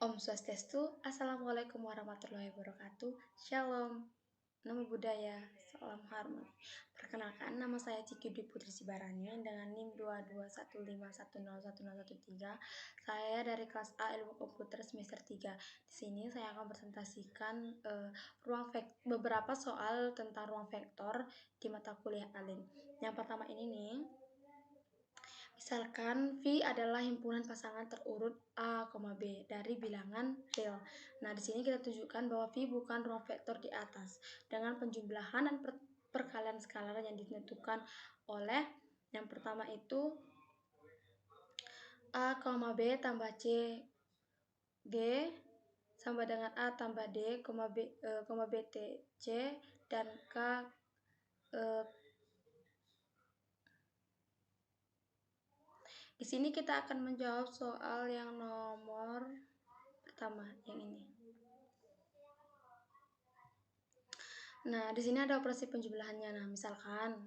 Om Swastiastu, Assalamualaikum warahmatullahi wabarakatuh. Shalom, Namo Buddhaya, Salam Hormat. Perkenalkan, nama saya Ciki Dwi Putri Sibarani dengan NIM 221510113. Saya dari kelas A Ilmu Komputer semester 3. Di sini saya akan presentasikan beberapa soal tentang ruang vektor di mata kuliah Alim. Yang pertama ini nih. Misalkan V adalah himpunan pasangan terurut A, B dari bilangan real. Nah, di sini kita tunjukkan bahwa V bukan ruang vektor di atas dengan penjumlahan dan perkalian skalar yang ditentukan oleh yang pertama itu A, B tambah C, D sama dengan A tambah D, B, T, C, dan K, Di sini kita akan menjawab soal yang nomor pertama, yang ini. Nah, di sini ada operasi penjumlahannya. Nah, misalkan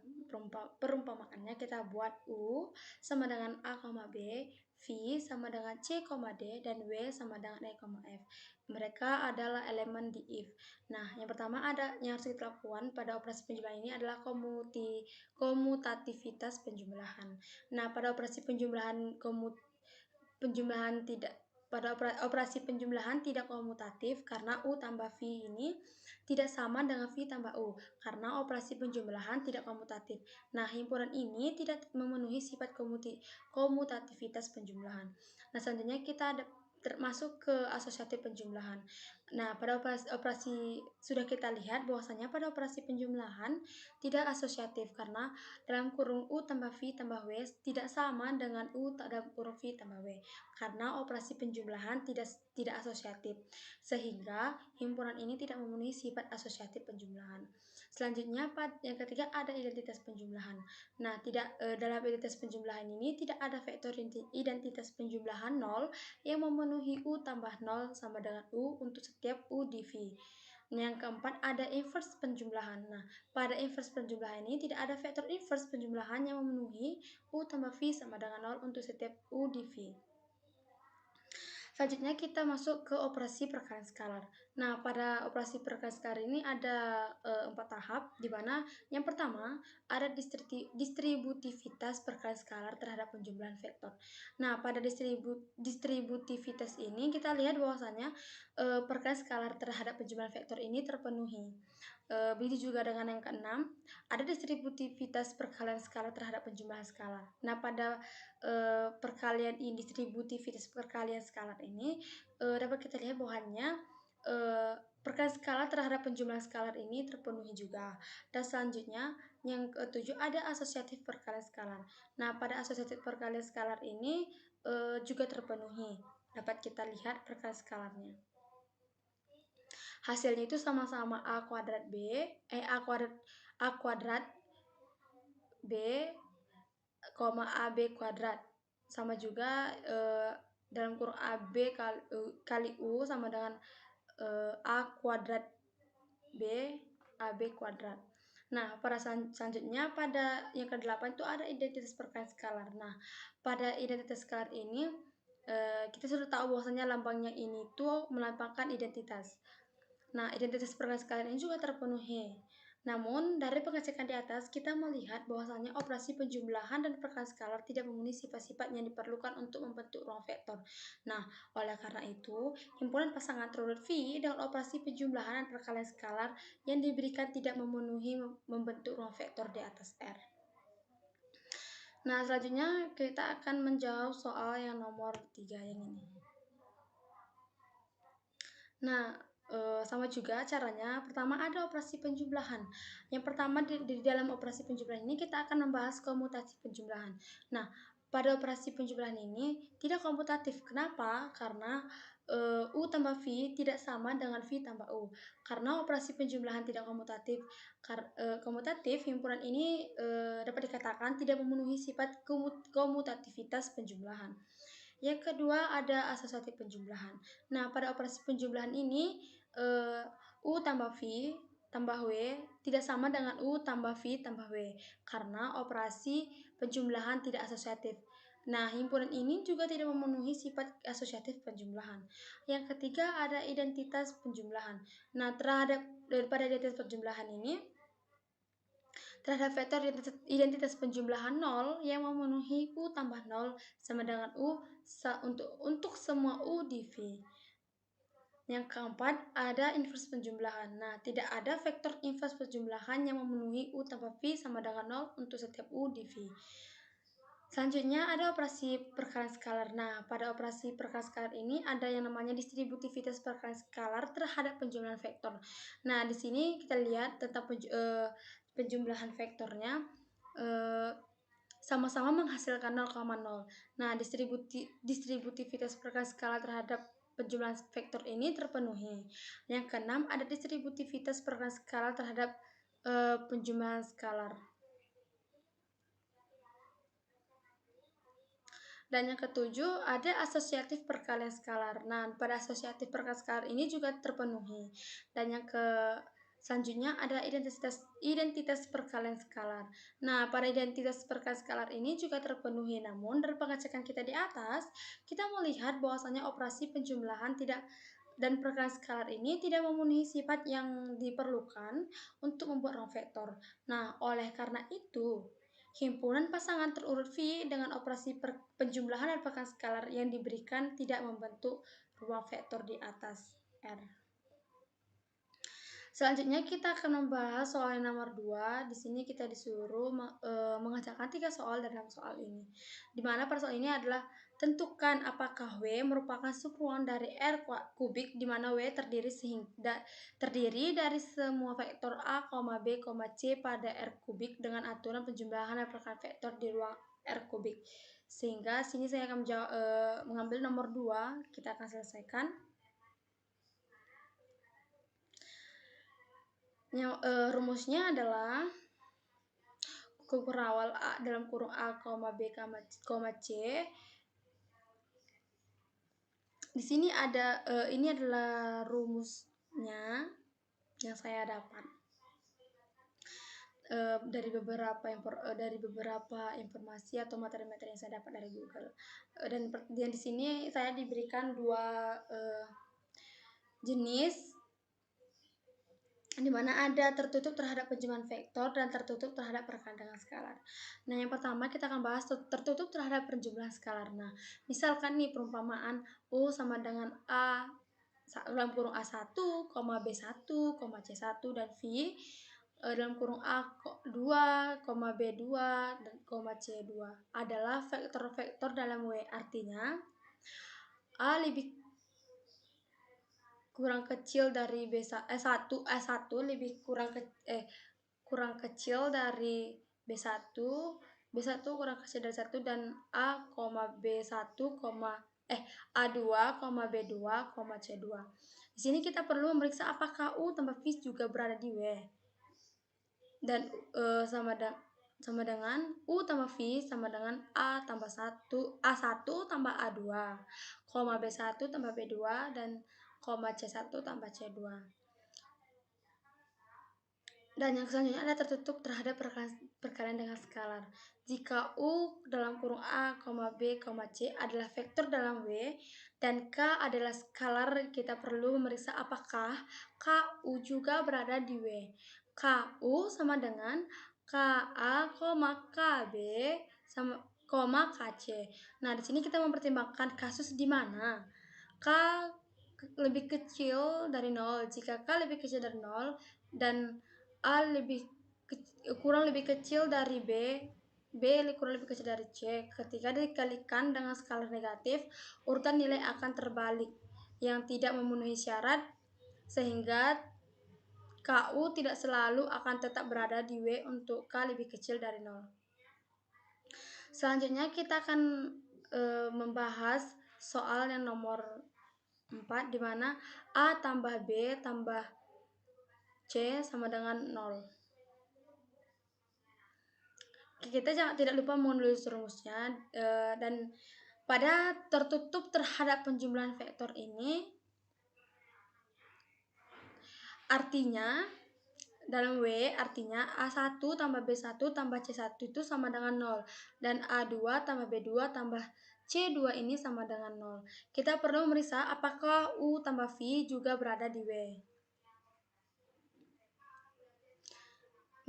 perumpamaannya kita buat U sama dengan A, B, V sama dengan C, D, dan W sama dengan E, F. Mereka adalah elemen di if. Nah, yang pertama yang harus kita lakukan pada operasi penjumlahan ini adalah komutativitas penjumlahan. Nah, pada operasi operasi penjumlahan tidak komutatif karena U tambah V ini tidak sama dengan V tambah U karena operasi penjumlahan tidak komutatif. Nah, himpunan ini tidak memenuhi sifat komutativitas penjumlahan. Nah, selanjutnya kita masuk ke asosiatif penjumlahan. Nah, pada operasi sudah kita lihat bahwasanya pada operasi penjumlahan tidak asosiatif karena dalam kurung U tambah V tambah W tidak sama dengan U dalam kurung V tambah W karena operasi penjumlahan tidak asosiatif sehingga himpunan ini tidak memenuhi sifat asosiatif penjumlahan. Selanjutnya yang ketiga ada identitas penjumlahan. Nah, dalam identitas penjumlahan ini tidak ada vektor identitas penjumlahan 0 yang memenuhi U tambah 0 sama dengan U untuk setiap U di V. Yang keempat ada inverse penjumlahan. Nah, pada inverse penjumlahan ini tidak ada vektor inverse penjumlahan yang memenuhi U tambah V sama dengan 0 untuk setiap U di V. Selanjutnya kita masuk ke operasi perkalian skalar. Nah, pada operasi perkalian skalar ini ada 4 tahap, di mana yang pertama ada distributivitas perkalian skalar terhadap penjumlahan vektor. Nah, pada distributivitas ini kita lihat bahwasanya perkalian skalar terhadap penjumlahan vektor ini terpenuhi. Begitu juga dengan yang keenam, ada distributivitas perkalian skalar terhadap penjumlahan skalar. Nah, pada distributivitas perkalian skalar ini dapat kita lihat bahwanya perkalian skalar terhadap penjumlahan skalar ini terpenuhi juga. Dan selanjutnya yang ketujuh ada asosiatif perkalian skalar. Nah, pada asosiatif perkalian skalar ini juga terpenuhi. Dapat kita lihat perkalian skalarnya. Hasilnya itu sama-sama A kuadrat B AB kuadrat. Sama juga dalam kurung AB kali U sama dengan A kuadrat B AB kuadrat. Nah, pada selanjutnya pada yang ke-8 itu ada identitas perkalian skalar. Nah, pada identitas skalar ini kita sudah tahu bahwasanya lambangnya ini tuh melambangkan identitas. Nah, identitas perkalian skalar ini juga terpenuhi. Namun, dari pengecekan di atas, kita melihat bahwasanya operasi penjumlahan dan perkalian skalar tidak memenuhi sifat-sifat yang diperlukan untuk membentuk ruang vektor. Nah, oleh karena itu, himpunan pasangan terurut V dengan operasi penjumlahan dan perkalian skalar yang diberikan tidak memenuhi membentuk ruang vektor di atas R. Nah, selanjutnya kita akan menjawab soal yang nomor 3 yang ini. Nah, sama juga caranya. Pertama ada operasi penjumlahan. Yang pertama di dalam operasi penjumlahan ini kita akan membahas komutasi penjumlahan. Nah, pada operasi penjumlahan ini tidak komutatif. Kenapa? Karena U tambah V tidak sama dengan V tambah U. Karena operasi penjumlahan tidak komutatif. Komutatif, himpunan ini dapat dikatakan tidak memenuhi sifat komutativitas penjumlahan. Yang kedua ada asosiatif penjumlahan. Nah, pada operasi penjumlahan ini U tambah V tambah W tidak sama dengan U tambah V tambah W karena operasi penjumlahan tidak asosiatif. Nah, himpunan ini juga tidak memenuhi sifat asosiatif penjumlahan. Yang ketiga ada identitas penjumlahan. Nah, daripada identitas penjumlahan ini, terhadap vektor identitas penjumlahan 0 yang memenuhi U tambah 0 sama dengan U untuk semua U di V. Yang keempat, ada invers penjumlahan. Nah, tidak ada vektor invers penjumlahan yang memenuhi U tambah V sama dengan 0 untuk setiap U di V. Selanjutnya ada operasi perkalian skalar. Nah, pada operasi perkalian skalar ini ada yang namanya distributivitas perkalian skalar terhadap penjumlahan vektor. Nah, di sini kita lihat tentang penjumlahan vektornya sama-sama menghasilkan 0,0. Nah, distributivitas perkalian skalar terhadap penjumlahan vektor ini terpenuhi. Yang keenam ada distributivitas perkalian skalar terhadap penjumlahan skalar. Dan yang ketujuh ada asosiatif perkalian skalar. Nah, pada asosiatif perkalian skalar ini juga terpenuhi. Dan yang selanjutnya ada identitas perkalian skalar. Nah, pada identitas perkalian skalar ini juga terpenuhi. Namun, dari pengecekan kita di atas, kita melihat bahwasanya operasi penjumlahan dan perkalian skalar ini tidak memenuhi sifat yang diperlukan untuk membuat ruang vektor. Nah, oleh karena itu, himpunan pasangan terurut V dengan operasi penjumlahan dan perkalian skalar yang diberikan tidak membentuk ruang vektor di atas R. Selanjutnya kita akan membahas soal yang nomor 2. Di sini kita disuruh mengerjakan 3 soal dalam soal ini. Di mana pada soal ini adalah tentukan apakah W merupakan subruang dari R kubik di mana W terdiri dari semua vektor A, B, C pada R kubik dengan aturan penjumlahan dan perkalian vektor di ruang R kubik. Sehingga sini saya akan mengambil nomor 2, kita akan selesaikan. Rumusnya adalah awal A dalam kurung A, B, C. Di sini ada ini adalah rumusnya yang saya dapat dari beberapa informasi atau materi-materi yang saya dapat dari Google. Dan di sini saya diberikan 2 jenis, di mana ada tertutup terhadap penjumlahan vektor dan tertutup terhadap perkalian dengan skalar. Nah, yang pertama kita akan bahas tertutup terhadap penjumlahan skalar. Nah, misalkan nih perumpamaan U sama dengan A dalam kurung A1, B1, C1 dan V dalam kurung A2, B2 dan C2 adalah vektor-vektor dalam W. Artinya A lebih kurang kecil dari B1 lebih kurang kecil dari B1 kurang kecil dari 1 dan A2, B2, C2. Di sini kita perlu memeriksa apakah U tambah V juga berada di W. Dan sama dengan U tambah V sama dengan A1 tambah A2, B1 tambah B2 dan C1 tambah C2. Dan yang selanjutnya ada tertutup terhadap perkalian dengan skalar. Jika U dalam kurung A, B, C adalah vektor dalam W dan K adalah skalar, kita perlu memeriksa apakah KU juga berada di W. KU sama dengan KA, KB sama KC. Nah, di sini kita mempertimbangkan kasus di mana K lebih kecil dari 0. Jika K lebih kecil dari 0 dan A kurang lebih kecil dari B kurang lebih kecil dari C, ketika dikalikan dengan skalar negatif, urutan nilai akan terbalik yang tidak memenuhi syarat, sehingga KU tidak selalu akan tetap berada di W untuk K lebih kecil dari 0. Selanjutnya kita akan membahas soal yang nomor 4, di mana A tambah B tambah C sama dengan 0. Kita tidak lupa menulis rumusnya, dan pada tertutup terhadap penjumlahan vektor ini artinya dalam W artinya A1 tambah B1 tambah C1 itu sama dengan 0. Dan A2 tambah B2 tambah C2 ini sama dengan 0. Kita perlu memeriksa apakah U tambah V juga berada di W.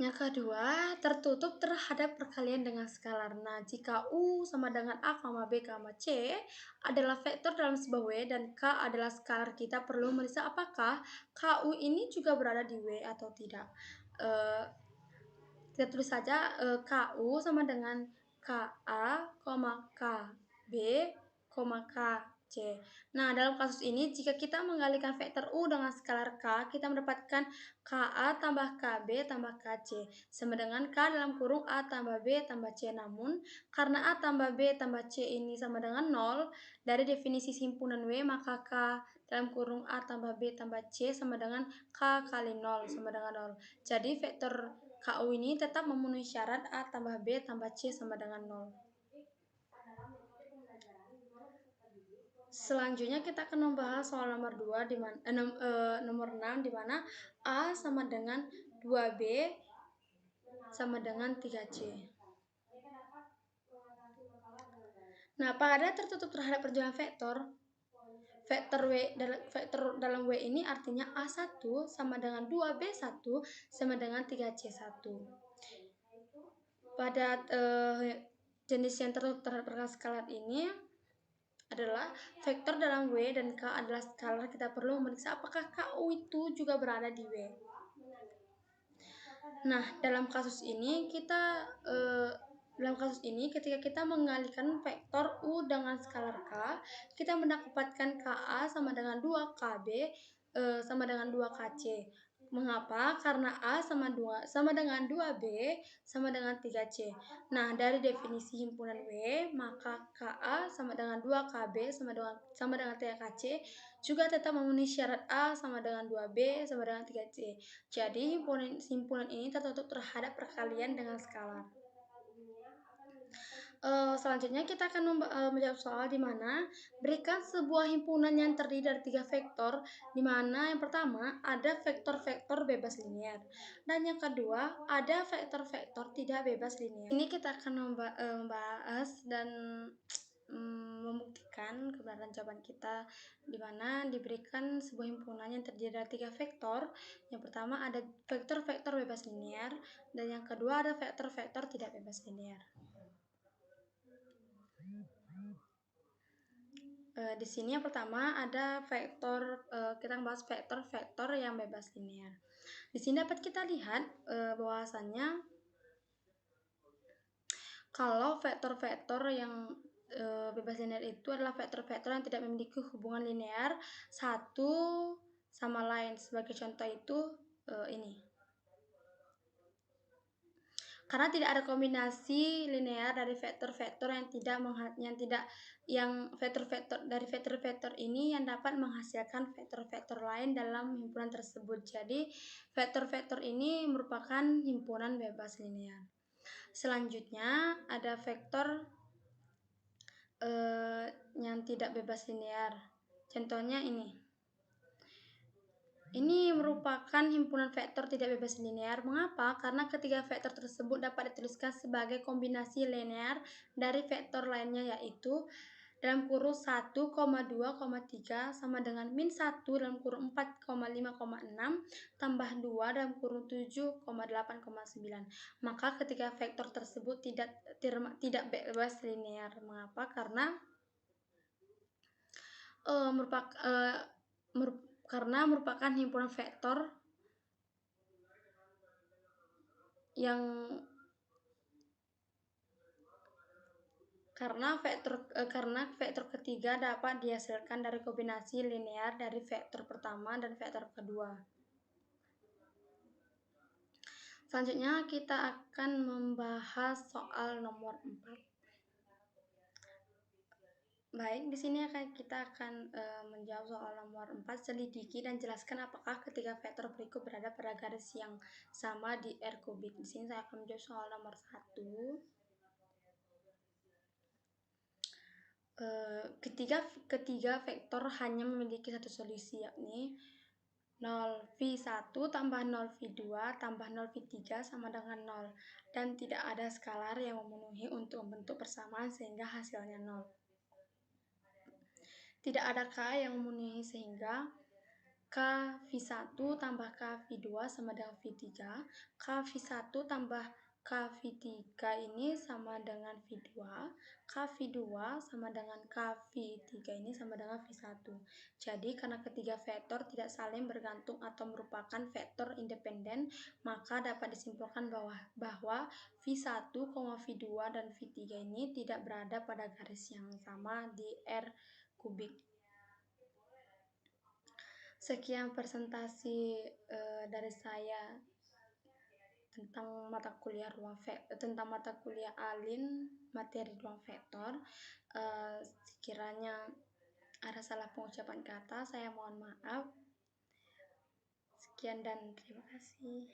Yang kedua, tertutup terhadap perkalian dengan skalar. Nah, jika U sama dengan A, B, C adalah vektor dalam sebuah W dan K adalah skalar, kita perlu memeriksa apakah KU ini juga berada di W atau tidak. Kita tulis saja KU sama dengan KA, KB, KC. Nah, dalam kasus ini jika kita menggalikan vektor U dengan skalar K, kita mendapatkan KA tambah KB tambah KC sama dengan K dalam kurung A tambah B tambah C. Namun, karena A tambah B tambah C ini sama dengan 0, dari definisi himpunan W, maka K dalam kurung A tambah B tambah C sama dengan K kali 0 sama dengan 0. Jadi, vektor KU ini tetap memenuhi syarat A tambah B tambah C sama dengan 0. Selanjutnya kita akan membahas soal nomor 2 di mana nomor 6 di mana A sama dengan 2B sama dengan 3C. Nah, pada tertutup terhadap perjalanan vektor dalam W ini artinya A1 sama dengan 2B1 sama dengan 3C1. Pada jenis yang tertutup terhadap perjalanan skalar ini adalah vektor dalam W dan K adalah skalar. Kita perlu memeriksa apakah KU itu juga berada di W. Nah, dalam kasus ini ketika kita mengalihkan vektor U dengan skalar K, kita mendapatkan KA sama dengan 2KB sama dengan 2KC. Mengapa? Karena A sama dengan 2B sama dengan 3C. Nah, dari definisi himpunan W, maka KA sama dengan 2KB sama dengan 3KC juga tetap memenuhi syarat A sama dengan 2B sama dengan 3C. Jadi, himpunan ini tertutup terhadap perkalian dengan skalar. Selanjutnya kita akan menjawab soal di mana berikan sebuah himpunan yang terdiri dari 3 vektor, di mana yang pertama ada vektor-vektor bebas linear dan yang kedua ada vektor-vektor tidak bebas linear. Ini kita akan membahas dan membuktikan kebenaran jawaban kita, di mana diberikan sebuah himpunan yang terdiri dari 3 vektor. Yang pertama ada vektor-vektor bebas linear dan yang kedua ada vektor-vektor tidak bebas linear. Di sini yang pertama ada vektor, kita membahas vektor-vektor yang bebas linear. Di sini dapat kita lihat bahwasannya kalau vektor-vektor yang bebas linear itu adalah vektor-vektor yang tidak memiliki hubungan linear satu sama lain. Sebagai contoh itu ini. Karena tidak ada kombinasi linear dari vektor-vektor yang vektor-vektor ini yang dapat menghasilkan vektor-vektor lain dalam himpunan tersebut. Jadi, vektor-vektor ini merupakan himpunan bebas linear. Selanjutnya ada vektor yang tidak bebas linear. Contohnya ini. Ini merupakan himpunan vektor tidak bebas linear. Mengapa? Karena ketiga vektor tersebut dapat dituliskan sebagai kombinasi linear dari vektor lainnya, yaitu dalam kurung 1, 2, 3 sama dengan min 1 dalam kurung 4, 5,6 tambah 2 dalam kurung 7, 8,9. Maka ketiga vektor tersebut tidak bebas linear. Mengapa? Karena merupakan himpunan vektor yang karena vektor ketiga dapat dihasilkan dari kombinasi linear dari vektor pertama dan vektor kedua. Selanjutnya kita akan membahas soal nomor 4. Baik, di sini kita akan menjawab soal nomor 4. Selidiki dan jelaskan apakah ketiga vektor berikut berada pada garis yang sama di R kubik. Di sini saya akan menjawab soal nomor 1. Ketiga vektor hanya memiliki satu solusi, yakni 0 V1 tambah 0 V2 tambah 0 V3 sama dengan 0 dan tidak ada skalar yang memenuhi untuk membentuk persamaan sehingga hasilnya 0. Tidak ada K yang memenuhi sehingga K V1 tambah K V2 sama dengan V3, K V1 tambah K V3 ini sama dengan V2, K V2 sama dengan K V3 ini sama dengan V1. Jadi karena ketiga vektor tidak saling bergantung atau merupakan vektor independen, maka dapat disimpulkan bahwa V1, V2 dan V3 ini tidak berada pada garis yang sama di R kubik. Sekian presentasi dari saya tentang mata kuliah Alin materi ruang vektor. Sekiranya ada salah pengucapan kata, saya mohon maaf. Sekian dan terima kasih.